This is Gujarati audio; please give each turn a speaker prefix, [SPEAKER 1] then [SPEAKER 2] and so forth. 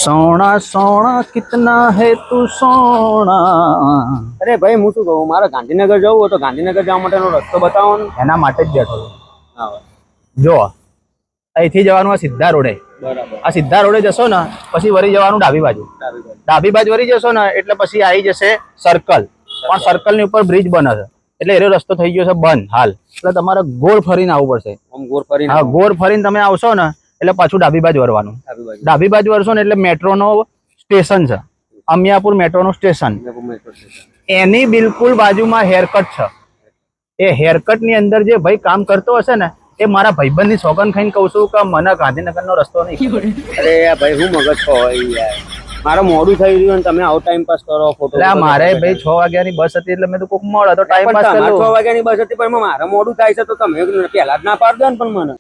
[SPEAKER 1] सोना सोना कितना है तू सोना।
[SPEAKER 2] અરે ભાઈ હું શું કહું, મારે ગાંધીનગર જવું હોય તો ગાંધીનગર જવા માટેનો રસ્તો બતાવો ને.
[SPEAKER 1] એના માટે જ બેઠો છું.
[SPEAKER 2] હા
[SPEAKER 1] જો અહીંથી જવાનું આ સીધા રોડે,
[SPEAKER 2] બરાબર.
[SPEAKER 1] આ સીધા રોડે જશો ને પછી વળી જવાનું ડાબી બાજુ, ડાબી બાજુ વળી જશો ને એટલે પછી આવી જશે સર્કલ. પણ સર્કલ ની ઉપર બ્રિજ બને છે એટલે એનો રસ્તો થઈ ગયો છે બંધ હાલ. એટલે તમારે ગોળ ફરીને આવવું પડશે.
[SPEAKER 2] આમ ગોળ ફરીને.
[SPEAKER 1] હા, ગોળ ફરીને તમે આવશો ને એટલે પાછું ડાબી બાજુ વળવાનું. ડાબી બાજુ વળશો ને એટલે મેટ્રો નો સ્ટેશન છે, અમિયાપુર મેટ્રો નું સ્ટેશન. એની બિલકુલ બાજુમાં હેરકટ છે. એ હેરકટ ની અંદર જે ભાઈ કામ કરતો હશે ને એ મારા ભાઈબંધ ની સોગન ખાઈને કહું છું કે મને ગાંધીનગર નો રસ્તો નહીં.
[SPEAKER 2] અરે ભાઈ હું મગજ છો યાર, મારે મોડું થઈ રહ્યું અને તમે આવો ટાઈમ પાસ કરો ફોટો.
[SPEAKER 1] એટલે મારે ભાઈ 6 વાગ્યાની બસ હતી એટલે મેં તો કોક મળે તો ટાઈમ પાસ
[SPEAKER 2] પણ
[SPEAKER 1] કરો.
[SPEAKER 2] 6 વાગ્યાની બસ હતી પણ મારે મોડું થાય છે તો તમે પહેલા જ ના પાડ દો ને પણ મને.